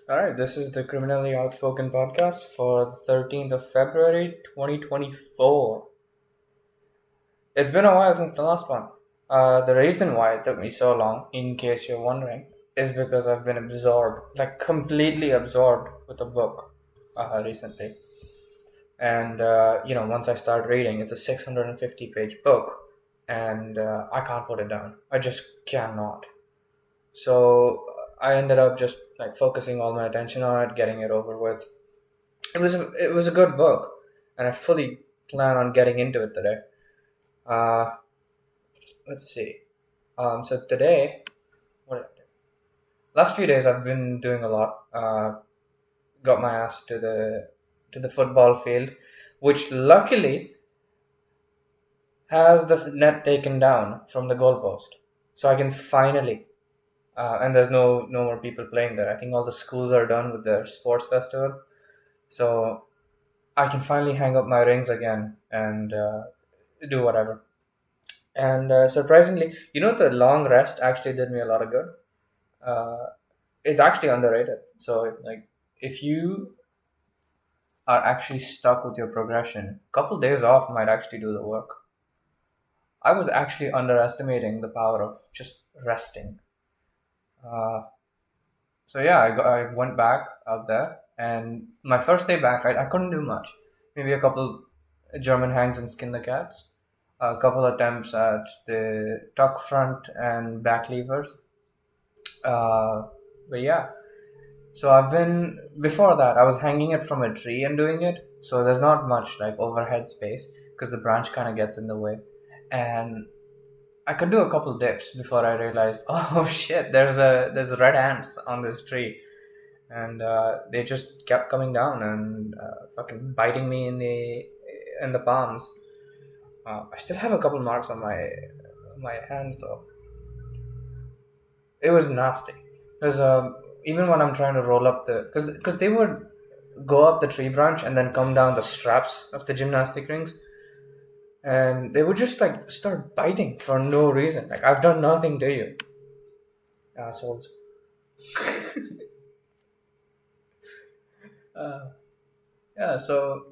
All right, this is the Criminally Outspoken podcast for the 13th of February 2024. It's been a while since the last one. The reason why it took me so long, in case you're wondering, is because I've been absorbed, like completely absorbed with a book recently. And, once I start reading, it's a 650 page book, and I can't put it down. I just cannot. So I ended up just like focusing all my attention on it, getting it over with. It was a good book, and I fully plan on getting into it today. Uh, let's see. So today, what did I do? Last few days I've been doing a lot. Got my ass to the football field, which luckily has the net taken down from the goalpost, so I can finally. And there's no more people playing there. I think all the schools are done with their sports festival, so I can finally hang up my rings again and do whatever. And surprisingly, the long rest actually did me a lot of good. Uh, it's actually underrated. So, like, if you are actually stuck with your progression, a couple days off might actually do the work. I was actually underestimating the power of just resting. Uh, so yeah, I went back out there, and my first day back, I couldn't do much. Maybe a couple German hangs and skin the cats, a couple attempts at the tuck front and back levers. Uh, but yeah, so I've been before that I was hanging it from a tree and doing it. So there's not much like overhead space because the branch kind of gets in the way, and I could do a couple dips before I realized, oh shit, there's red ants on this tree, and they just kept coming down and fucking biting me in the palms. I still have a couple marks on my hands though. It was nasty because even when I'm trying to roll up because they would go up the tree branch and then come down the straps of the gymnastic rings, and they would just like start biting for no reason. Like, I've done nothing to you, assholes. uh, yeah, so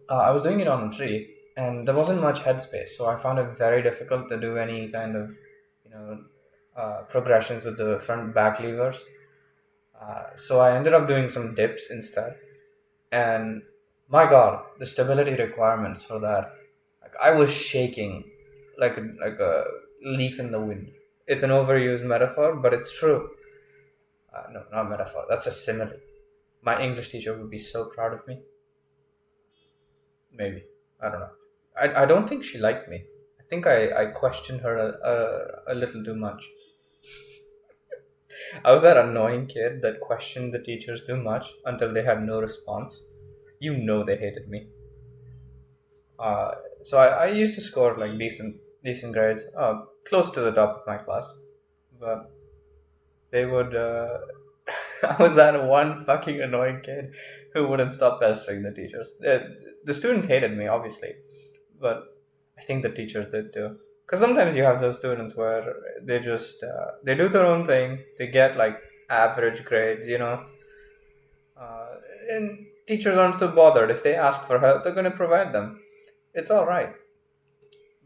I was doing it on a tree, and there wasn't much headspace, so I found it very difficult to do any kind of, you know, progressions with the front back levers. So I ended up doing some dips instead, and my God, the stability requirements for that, like I was shaking like a leaf in the wind. It's an overused metaphor, but it's true. No, not metaphor. That's a simile. My English teacher would be so proud of me. Maybe, I don't know. I don't think she liked me. I think I questioned her a little too much. I was that annoying kid that questioned the teachers too much until they had no response. They hated me. Uh, so I used to score like decent grades, close to the top of my class. But they would. I was that one fucking annoying kid who wouldn't stop pestering the teachers. The students hated me, obviously, but I think the teachers did too. Because sometimes you have those students where they just they do their own thing. They get like average grades. Uh, and teachers aren't so bothered. If they ask for help, they're going to provide them. It's all right.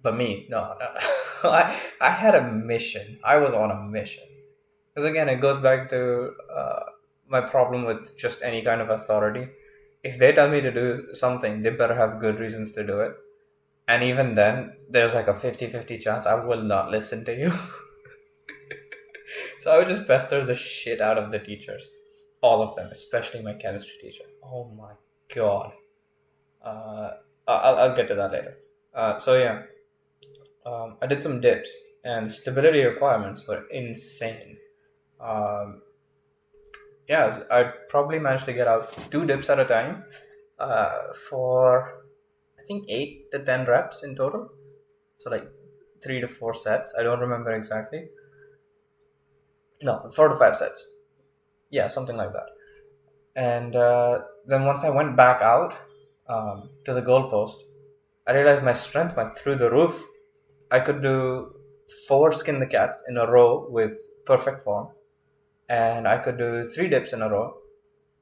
But me, no, no. I had a mission. I was on a mission. Because again, it goes back to my problem with just any kind of authority. If they tell me to do something, they better have good reasons to do it. And even then, there's like a 50-50 chance I will not listen to you. So I would just pester the shit out of the teachers. All of them, especially my chemistry teacher. Oh my god. Uh, I'll get to that later. So yeah, I did some dips, and stability requirements were insane. Um, yeah, I probably managed to get out two dips at a time for I think 8 to 10 reps in total. So like 3 to 4 sets. I don't remember exactly. No, 4 to 5 sets. Yeah, something like that. And then once I went back out to the goalpost, I realized my strength went through the roof. I could do 4 skin the cats in a row with perfect form. and I could do 3 dips in a row.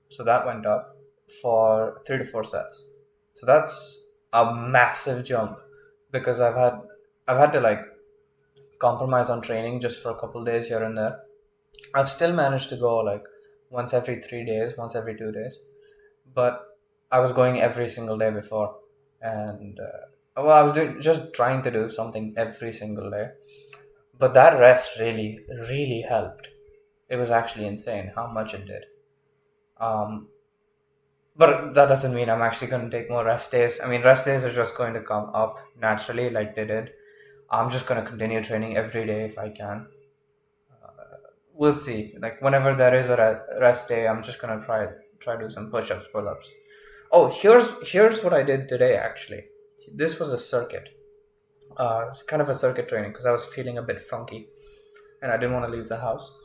So that went up for 3 to 4 sets. So that's a massive jump because I've had to like compromise on training just for a couple days here and there. I've still managed to go like once every 3 days, once every 2 days, but I was going every single day before, and well, I was doing just trying to do something every single day. But that rest really, really helped. It was actually insane how much it did. Um, but that doesn't mean I'm actually going to take more rest days. I mean, rest days are just going to come up naturally, like they did. I'm just going to continue training every day if I can. We'll see. Like whenever there is a rest day, I'm just gonna try do some push-ups, pull-ups. Oh, here's what I did today. Actually, this was a circuit. It's kind of a circuit training because I was feeling a bit funky and I didn't want to leave the house.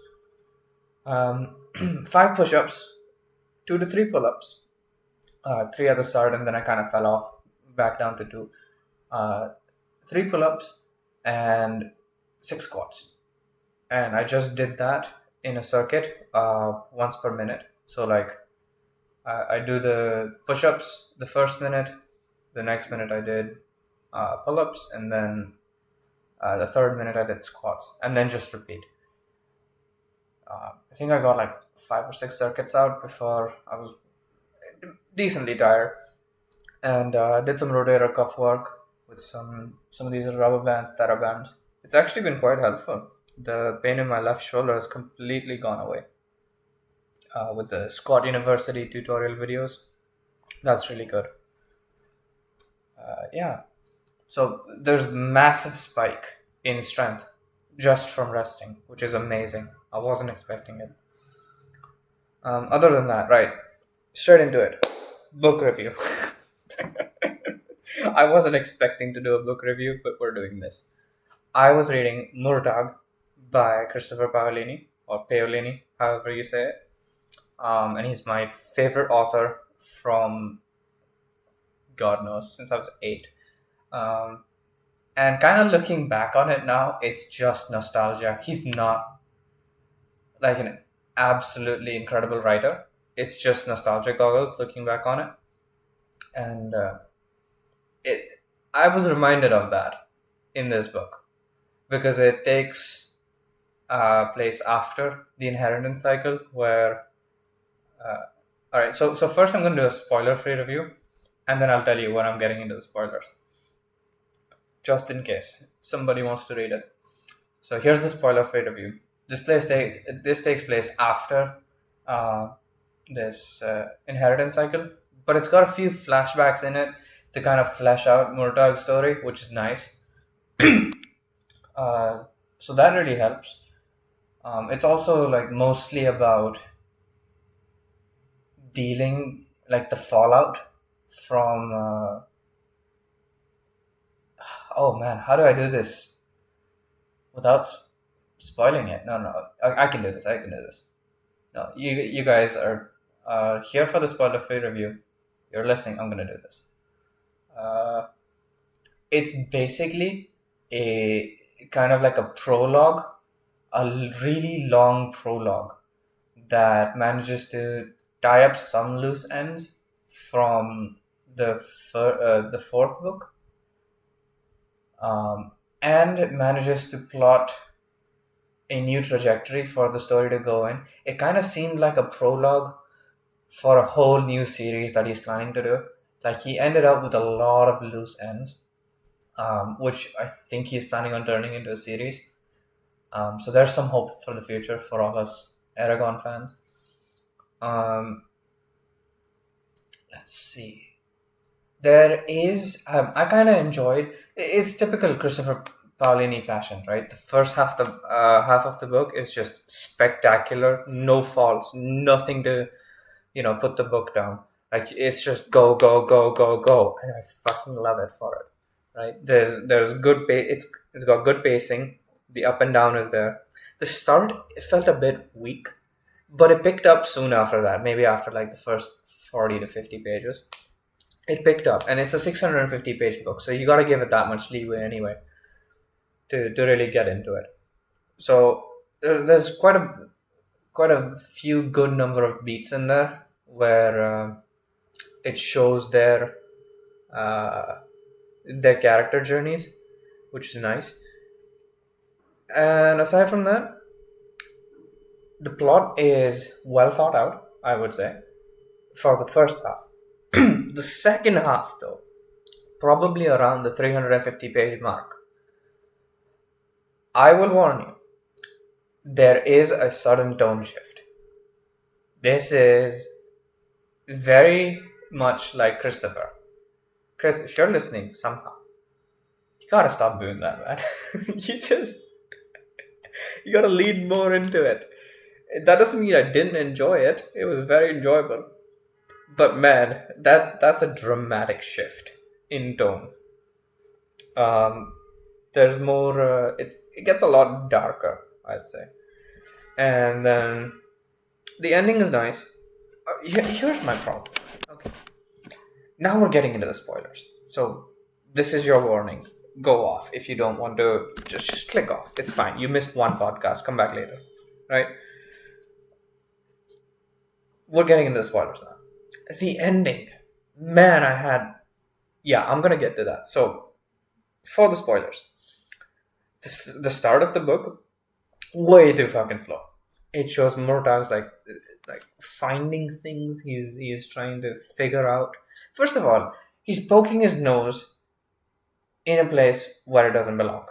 5 push-ups, 2 to 3 pull-ups, three at the start, and then I kind of fell off back down to two. 3 pull-ups and 6 squats, and I just did that in a circuit once per minute. So like I do the push-ups the first minute, the next minute I did pull-ups, and then the third minute I did squats, and then just repeat. I think I got like 5 or 6 circuits out before I was decently tired, and did some rotator cuff work with some of these rubber bands, TheraBands. It's actually been quite helpful. The pain in my left shoulder has completely gone away with the Squat University tutorial videos. That's really good. Yeah. So there's massive spike in strength just from resting, which is amazing. I wasn't expecting it. Other than that, right, straight into it. Book review. I wasn't expecting to do a book review, but we're doing this. I was reading Murtagh by Christopher Paolini, or Paolini, however you say it. And he's my favorite author from God knows since I was 8. And kind of looking back on it now, it's just nostalgia. He's not like an absolutely incredible writer. It's just nostalgia goggles looking back on it, and it. I was reminded of that in this book because it takes place after the inheritance cycle, where. All right, so first I'm going to do a spoiler-free review, and then I'll tell you when I'm getting into the spoilers, just in case somebody wants to read it. So here's the spoiler-free review. This takes place after this inheritance cycle, but it's got a few flashbacks in it to kind of flesh out Murtagh's story, which is nice. So that really helps. It's also like mostly about dealing like the fallout from oh man, how do I do this without spoiling it? No, I can do this. I can do this. No, you guys are here for the spoiler free review. You're listening. I'm gonna do this. It's basically a kind of like a prologue, a really long prologue that manages to tie up some loose ends from the fourth book, and manages to plot a new trajectory for the story to go in. It kind of seemed like a prologue for a whole new series that he's planning to do. Like he ended up with a lot of loose ends, which I think he's planning on turning into a series. So there's some hope for the future for all us Aragon fans. Let's see. There is, I kind of enjoyed. It's typical Christopher Paolini fashion, right? The first half of the book is just spectacular, no faults, nothing to, put the book down. Like it's just go go go go go, and I fucking love it for it. Right? There's good it's got good pacing. The up and down is there. The start it felt a bit weak, but it picked up soon after that. Maybe after like the first 40 to 50 pages, it picked up, and it's a 650 page book, so you got to give it that much leeway anyway to really get into it. So there's quite a quite a few good number of beats in there where it shows uh, their character journeys, which is nice. And aside from that, the plot is well thought out, I would say, for the first half. The second half, though, probably around the 350-page mark, I will warn you, there is a sudden tone shift. This is very much like Christopher. Chris, if you're listening somehow, you gotta stop doing that, man. you just you gotta lead more into it. That doesn't mean I didn't enjoy it. It was very enjoyable. But man, that's a dramatic shift in tone. Um, there's more. It gets a lot darker, I'd say. And then the ending is nice. Here's my problem. Okay, now we're getting into the spoilers. So this is your warning. Go off if you don't want to. Just click off. It's fine. You missed one podcast. Come back later. Right? We're getting into the spoilers now. The ending, man, I had. Yeah, I'm gonna get to that. So for the spoilers, the start of the book, way too fucking slow. It shows Murtagh's like finding things he's trying to figure out. First of all, he's poking his nose in a place where it doesn't belong.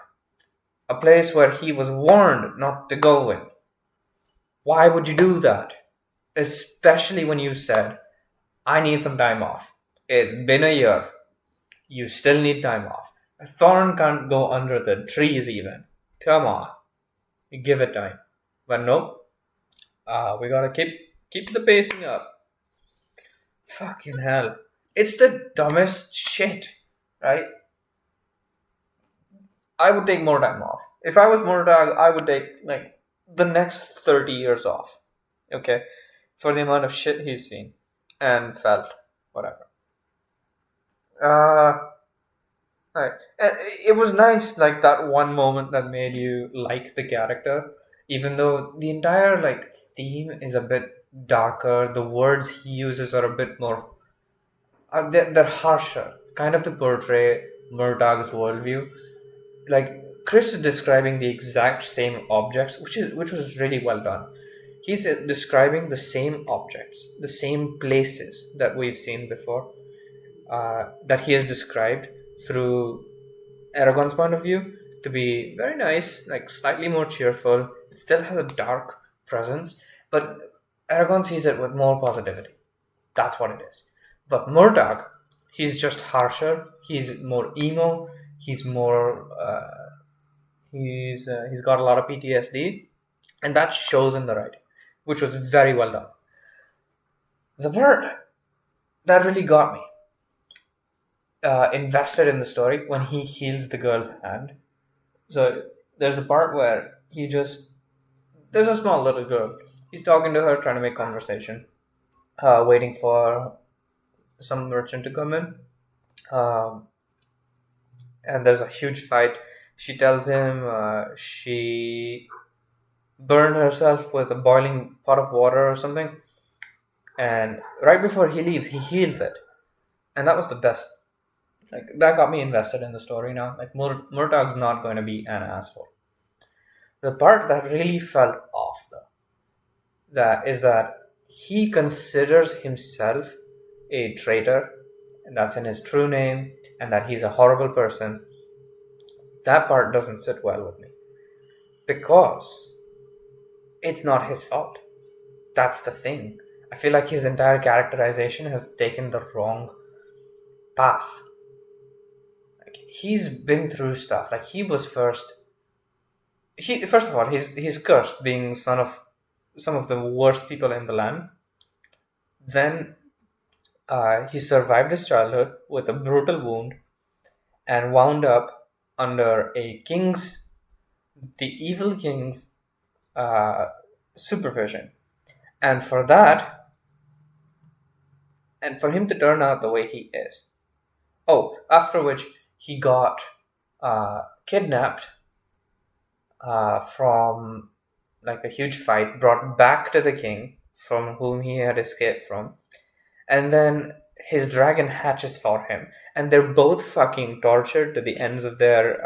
A place where he was warned not to go in. Why would you do that? Especially when you said, I need some time off. It's been a year. You still need time off. A thorn can't go under the trees even. Come on. You give it time. But nope. We gotta keep the pacing up. Fucking hell. It's the dumbest shit, right? I would take more time off. If I was Murtagh, I would take like the next 30 years off. Okay? For the amount of shit he's seen and felt. Whatever. Uh right. And it was nice, like that one moment that made you like the character, even though the entire like theme is a bit darker. The words he uses are a bit more they're harsher, kind of to portray Murtagh's worldview. Like Chris is describing the exact same objects, which was really well done. He's describing the same objects, the same places that we've seen before, that he has described through Aragon's point of view to be very nice, like slightly more cheerful. It still has a dark presence, but Aragon sees it with more positivity. That's what it is. But Murtagh, he's just harsher. He's more emo. He's more. He's got a lot of PTSD, and that shows in the writing, which was very well done. The bird that really got me invested in the story when he heals the girl's hand. So there's a part where there's a small little girl. He's talking to her, trying to make conversation, waiting for some merchant to come in. Um, and there's a huge fight. She tells him she burned herself with a boiling pot of water or something. And right before he leaves, he heals it. And that was the best. Like that got me invested in the story now. Like Murtagh's not going to be an asshole. The part that really felt off though, that he considers himself a traitor, and that's in his true name, and that he's a horrible person. That part doesn't sit well with me because it's not his fault. That's the thing. I feel like his entire characterization has taken the wrong path. Like he's been through stuff. Like he was first. He first of all, he's cursed, being son of some of the worst people in the land. Then he survived his childhood with a brutal wound and wound up under the evil king's uh, supervision. And for that, and for him to turn out the way he is. Oh, after which he got kidnapped from like a huge fight, brought back to the king from whom he had escaped from, and then his dragon hatches for him, and they're both fucking tortured to the ends of their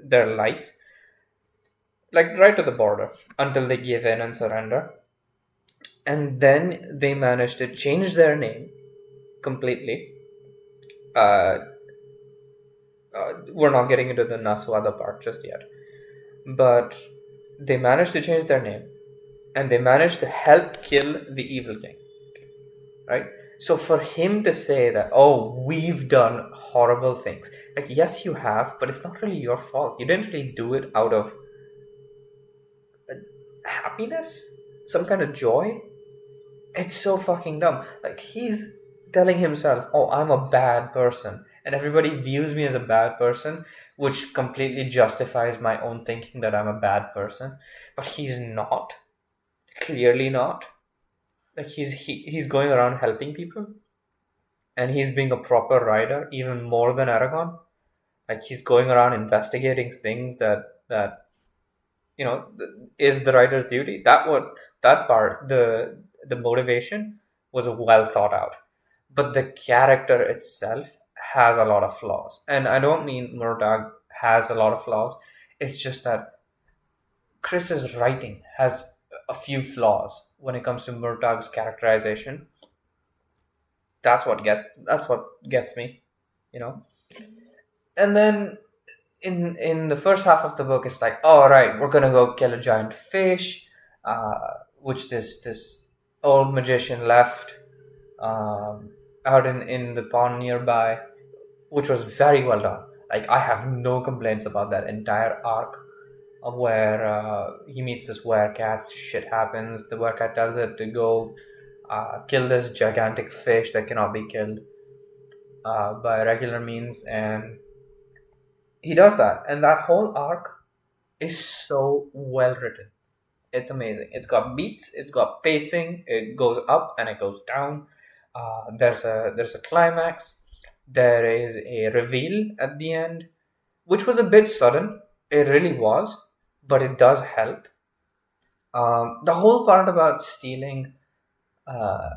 life, like right to the border, until they give in and surrender. And then they manage to change their name completely. Uh, we're not getting into the Naswada part just yet, but they managed to change their name, and they managed to help kill the evil king, right? So for him to say that, oh, we've done horrible things, like, yes, you have, but it's not really your fault. You didn't really do it out of happiness, some kind of joy. It's so fucking dumb. Like, he's telling himself, oh, I'm a bad person, and everybody views me as a bad person, which completely justifies my own thinking that I'm a bad person. But he's not. Clearly not. Like, he's going around helping people, and he's being a proper rider, even more than Aragon. Like, he's going around investigating things that is the writer's duty. That part, the motivation was well thought out, but the character itself has a lot of flaws. And I don't mean Murtagh has a lot of flaws. It's just that Chris's writing has a few flaws when it comes to Murtagh's characterization. That's what gets me, you know. And then in the first half of the book, it's like, all right, we're gonna go kill a giant fish, which this old magician left out in the pond nearby, which was very well done. Like, I have no complaints about that entire arc of where he meets this werecat. Shit happens. The werecat tells it to go kill this gigantic fish that cannot be killed by regular means, and he does that. And that whole arc is so well written. It's amazing. It's got beats. It's got pacing. It goes up and it goes down. There's a climax. There is a reveal at the end, which was a bit sudden. It really was, but it does help. The whole part about stealing, uh,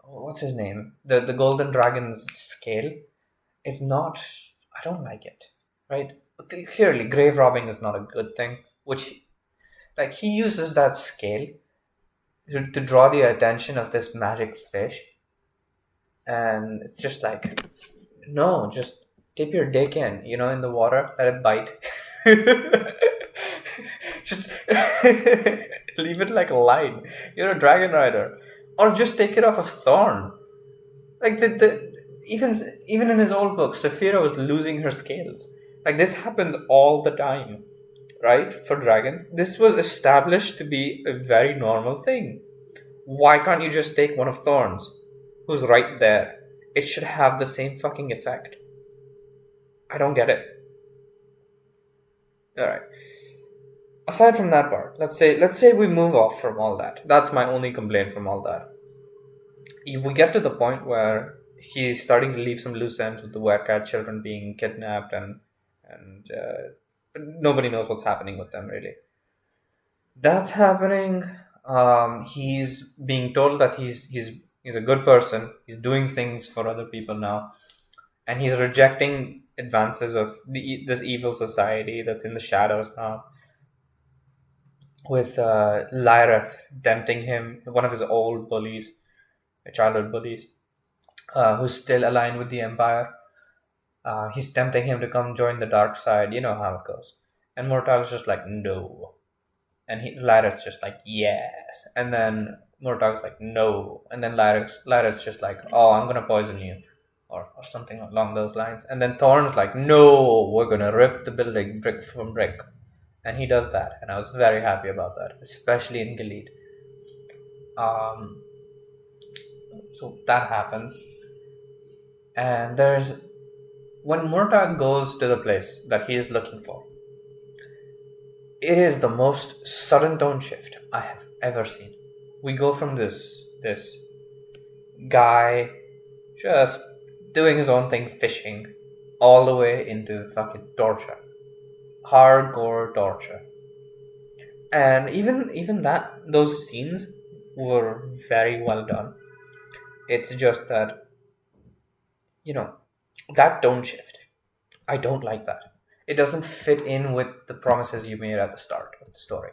what's his name, the golden dragon's scale, is not. I don't like it. Right? Clearly, grave robbing is not a good thing. Which, like, he uses that scale to draw the attention of this magic fish, and it's just like, no, just dip your dick in the water, let it bite. Just leave it like a line. You're a dragon rider, or just take it off a thorn. Like, the even in his old book, Saphira was losing her scales. Like, this happens all the time, right? For dragons, this was established to be a very normal thing. Why can't you just take one of thorns, who's right there? It should have the same fucking effect. I don't get it. All right. Aside from that part, let's say we move off from all that. That's my only complaint from all that. We get to the point where he's starting to leave some loose ends with the werecat children being kidnapped, and nobody knows what's happening with them really. That's happening. He's being told that he's a good person. He's doing things for other people now, and he's rejecting advances of this evil society that's in the shadows now. With Lyrith tempting him, one of his old bullies, childhood bullies, who's still aligned with the Empire. He's tempting him to come join the dark side. You know how it goes. And Murtagh's just like, no. And Lyrith's just like, yes. And then Murtagh's like, no. And then Lyrith's just like, oh, I'm gonna poison you. Or something along those lines. And then Thorn's like, no, we're gonna rip the building brick from brick. And he does that. And I was very happy about that, especially in Gilead. So that happens. And when Murtagh goes to the place that he is looking for, it is the most sudden tone shift I have ever seen. We go from this guy just doing his own thing, fishing, all the way into fucking torture. Hardcore torture. And even that those scenes were very well done. It's just that, you know, that tone shift, I don't like that. It doesn't fit in with the promises you made at the start of the story.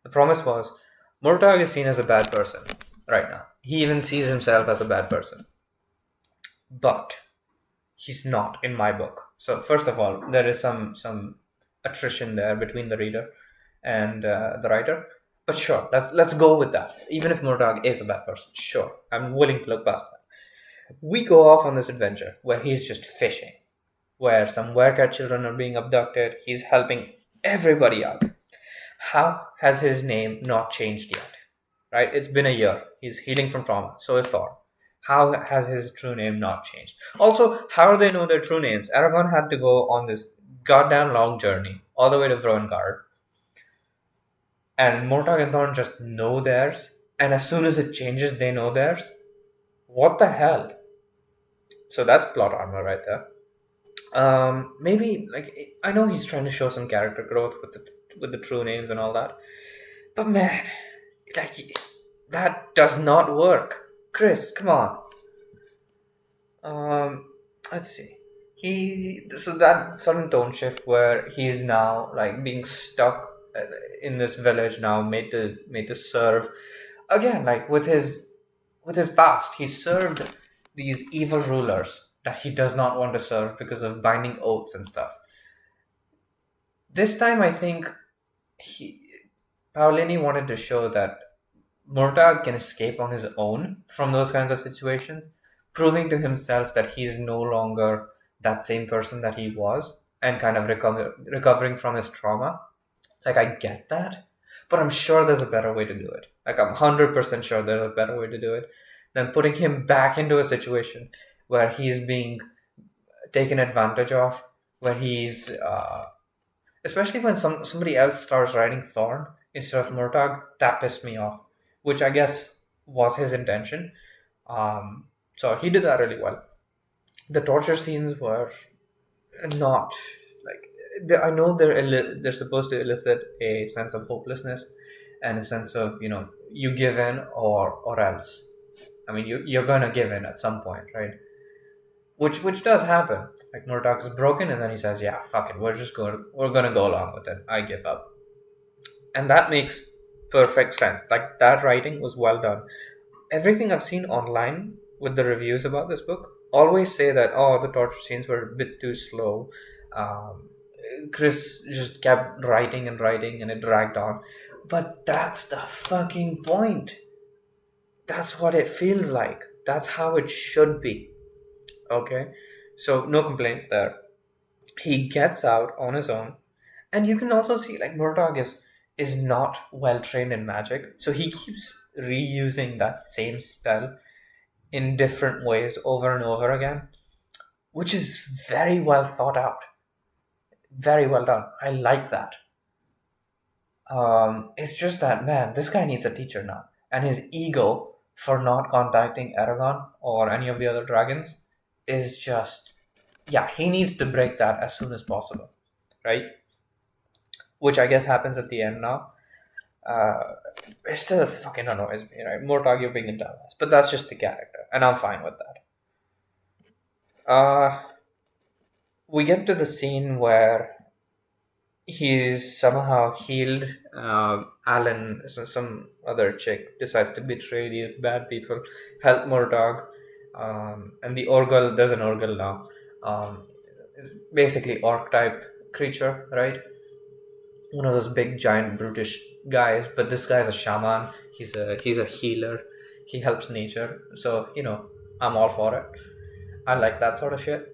The promise was Murtagh is seen as a bad person right now. He even sees himself as a bad person. But he's not in my book. So first of all, there is some attrition there between the reader and the writer. But sure, let's go with that. Even if Murtagh is a bad person, sure, I'm willing to look past that. We go off on this adventure where he's just fishing, where some werecat children are being abducted. He's helping everybody out. How has his name not changed yet? Right? It's been a year. He's healing from trauma. So is Thor. How has his true name not changed? Also, how do they know their true names? Aragorn had to go on this goddamn long journey all the way to Vrongard, and Mortag and Thorn just know theirs. And as soon as it changes, they know theirs. What the hell? So that's plot armor right there. Maybe like I know he's trying to show some character growth with the true names and all that, but man, like that does not work. Chris, come on. Um, let's see. He so that sudden tone shift where he is now like being stuck in this village now, made to serve again, like with his past. He served these evil rulers that he does not want to serve because of binding oaths and stuff. This time, I think he Paolini wanted to show that Murtagh can escape on his own from those kinds of situations, proving to himself that he's no longer that same person that he was, and kind of recovering from his trauma. Like, I get that, but I'm sure there's a better way to do it. Like, I'm 100% sure there's a better way to do it than putting him back into a situation where he's being taken advantage of, where he's especially when somebody else starts riding Thorn instead of Murtagh. That pissed me off, which I guess was his intention. So he did that really well. The torture scenes were not like I know they're supposed to elicit a sense of hopelessness and a sense of, you give in or else. I mean, you're gonna give in at some point, right? Which does happen. Like Murdoch is broken, and then he says, "Yeah, fuck it, we're gonna go along with it. I give up," and that makes perfect sense. Like that writing was well done. Everything I've seen online with the reviews about this book always say that the torture scenes were a bit too slow. Um, Chris just kept writing and writing, and it dragged on. But that's the fucking point. That's what it feels like. That's how it should be. Okay, so no complaints there. He gets out on his own, and you can also see like Murtagh is not well trained in magic, so he keeps reusing that same spell in different ways over and over again, which is very well thought out, very well done. I like that. It's just that, man, this guy needs a teacher now, and his ego for not contacting Aragon or any of the other dragons is just, yeah, he needs to break that as soon as possible, right? Which I guess happens at the end now. It still fucking annoys me, right? More talking being in dumbass, but that's just the character, and I'm fine with that. We get to the scene where he's somehow healed. Alan, some other chick, decides to betray these bad people, help Murtagh, and the Orgul. There's an Orgul now. It's basically orc type creature, right? One of those big, giant, brutish guys. But this guy's a shaman. He's a healer. He helps nature. So I'm all for it. I like that sort of shit.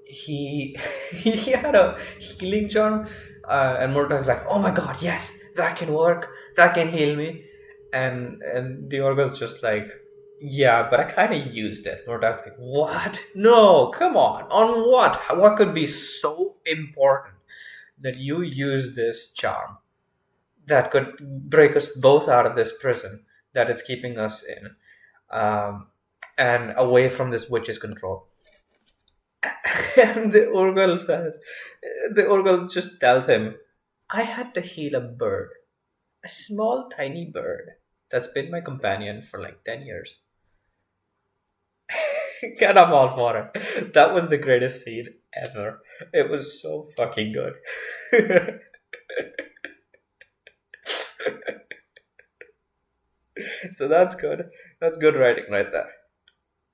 He he had a healing charm, and Murtagh's like, "Oh my god, yes, that can work. That can heal me." And the Orgul's just like, "Yeah, but I kind of used it." Murtagh's like, "What? No, come on what? What could be so important that you use this charm that could break us both out of this prison that it's keeping us in, and away from this witch's control?" And the Orgul just tells him, I had to heal a bird, a small, tiny bird that's been my companion for like 10 years. And I'm all for it. That was the greatest scene ever. It was so fucking good. So that's good. That's good writing right there.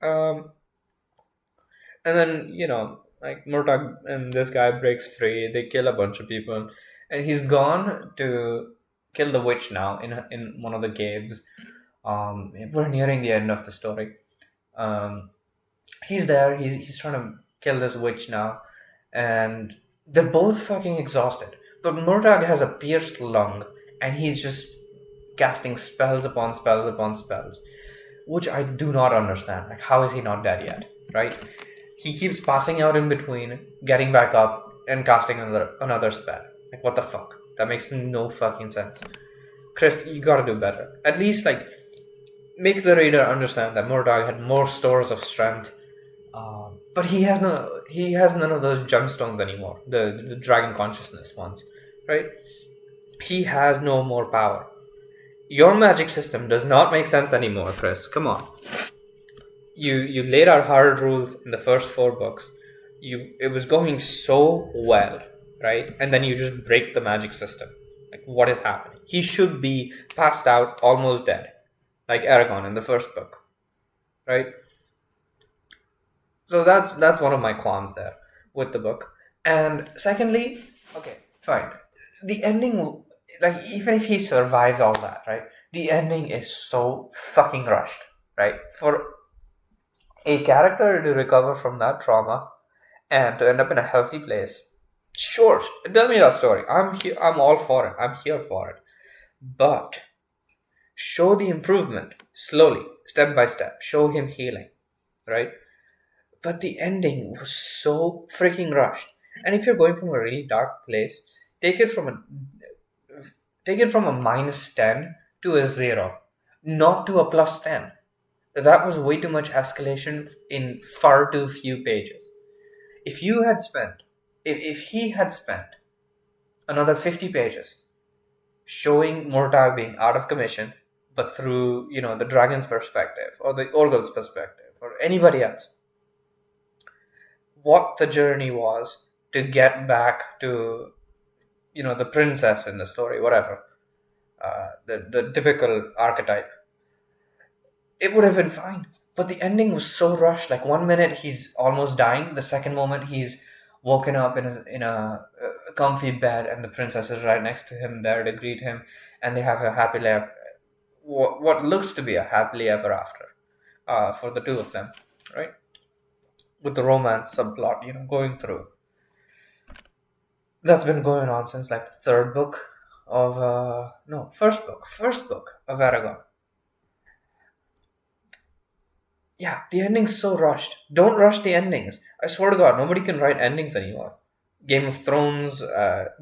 Um, and then like Murtagh and this guy breaks free. They kill a bunch of people, and he's gone to kill the witch now in one of the caves. We're nearing the end of the story. Um, he's there. He's trying to kill this witch now, and they're both fucking exhausted. But Murtagh has a pierced lung, and he's just casting spells upon spells upon spells, which I do not understand. Like, how is he not dead yet? Right? He keeps passing out in between, getting back up, and casting another spell. Like, what the fuck? That makes no fucking sense. Chris, you gotta do better. At least, like, make the reader understand that Murtagh had more stores of strength, but he has none of those gemstones anymore. The dragon consciousness ones, right? He has no more power. Your magic system does not make sense anymore, Chris. Come on. You laid out hard rules in the first four books. It was going so well, right? And then you just break the magic system. Like, what is happening? He should be passed out, almost dead, like Aragon in the first book, right? So that's one of my qualms there with the book. And secondly, okay, fine. The ending, like, even if he survives all that, right? The ending is so fucking rushed, right? For a character to recover from that trauma and to end up in a healthy place, sure, tell me that story. I'm here. I'm all for it. I'm here for it. But show the improvement slowly, step by step. Show him healing, right? But the ending was so freaking rushed. And if you're going from a really dark place, take it from a -10 to a 0, not to a +10. That was way too much escalation in far too few pages. If you had spent, if he had spent another 50 pages showing Murtagh being out of commission, but through the dragon's perspective or the Orgul's perspective or anybody else, what the journey was to get back to the princess in the story, whatever, the typical archetype, it would have been fine. But the ending was so rushed. Like, one minute he's almost dying, the second moment he's woken up in a comfy bed, and the princess is right next to him there to greet him, and they have a what looks to be a happily ever after, for the two of them, right? With the romance subplot, going through. That's been going on since like the third book of no, first book of Aragon. Yeah, the ending's so rushed. Don't rush the endings. I swear to God, nobody can write endings anymore. Game of Thrones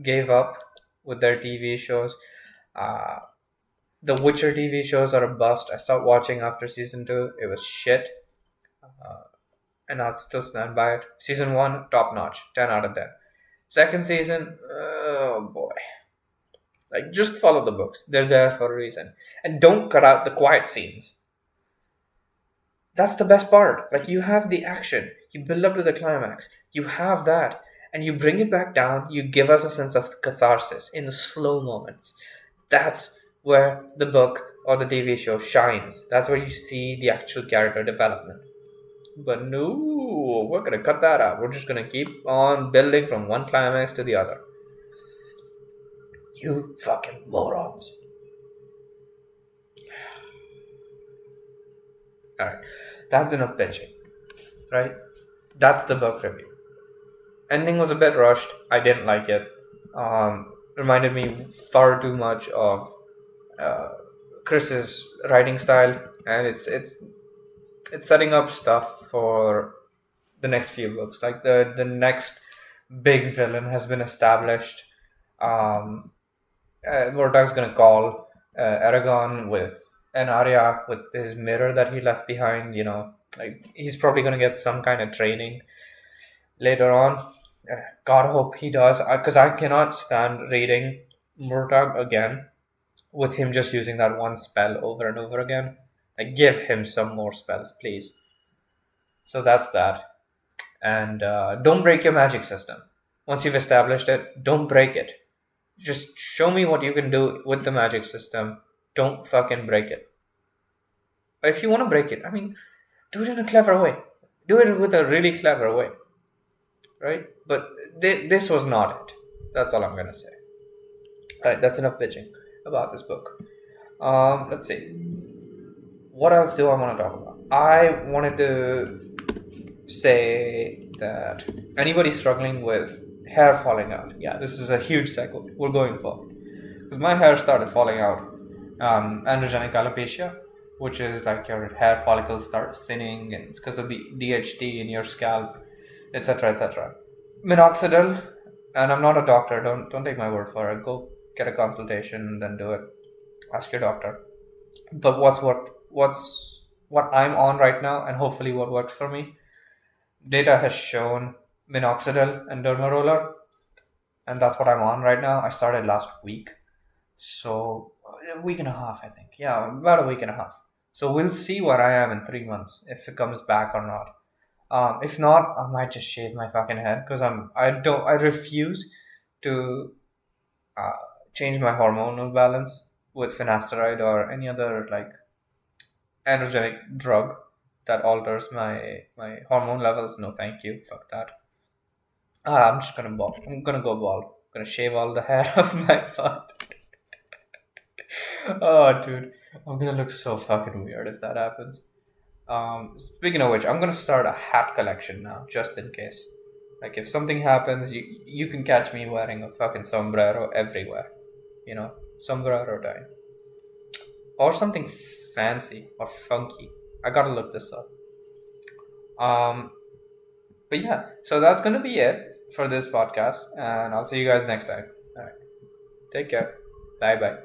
gave up with their TV shows. Uh, the Witcher TV shows are a bust. I stopped watching after season 2. It was shit. And I'll still stand by it. Season 1, top notch. 10 out of 10. Second season, oh boy. Like, just follow the books. They're there for a reason. And don't cut out the quiet scenes. That's the best part. Like, you have the action. You build up to the climax. You have that. And you bring it back down. You give us a sense of catharsis in the slow moments. That's where the book or the TV show shines. That's where you see the actual character development. But no, we're going to cut that out. We're just going to keep on building from one climax to the other. You fucking morons. Alright, that's enough bitching. Right? That's the book review. Ending was a bit rushed. I didn't like it. Reminded me far too much of Chris's writing style, and it's setting up stuff for the next few books. Like, the next big villain has been established. Murtagh's gonna call Aragon with an Arya with his mirror that he left behind. Like, he's probably gonna get some kind of training later on, God hope he does, because I cannot stand reading Murtagh again with him just using that one spell over and over again. Like, give him some more spells, please. So that's that. And don't break your magic system. Once you've established it, don't break it. Just show me what you can do with the magic system. Don't fucking break it. But if you want to break it, I mean, do it in a clever way. Do it with a really clever way, right? But this was not it. That's all I'm gonna say. All right, that's enough bitching about this book. Let's see. What else do I want to talk about? I wanted to say that anybody struggling with hair falling out, yeah, this is a huge cycle we're going for. Because my hair started falling out, androgenic alopecia, which is like your hair follicles start thinning, and it's because of the DHT in your scalp, etc., etc. Minoxidil, and I'm not a doctor. Don't take my word for it. Go get a consultation and then do it. Ask your doctor. But what I'm on right now, and hopefully what works for me. Data has shown minoxidil and dermaroller, and that's what I'm on right now. I started last week, so a week and a half, I think. Yeah, about a week and a half. So we'll see where I am in 3 months if it comes back or not. If not, I might just shave my fucking head because I refuse to uh, change my hormonal balance with finasteride or any other like androgenic drug that alters my hormone levels. No, thank you. Fuck that. I'm just gonna bald. I'm gonna go bald. I'm gonna shave all the hair off my butt. Oh, dude, I'm gonna look so fucking weird if that happens. Speaking of which, I'm gonna start a hat collection now, just in case. Like, if something happens, you can catch me wearing a fucking sombrero everywhere. You know, sombrero time or something fancy or funky. I gotta look this up. Um, but yeah, so that's gonna be it for this podcast, and I'll see you guys next time. All right, take care. Bye bye.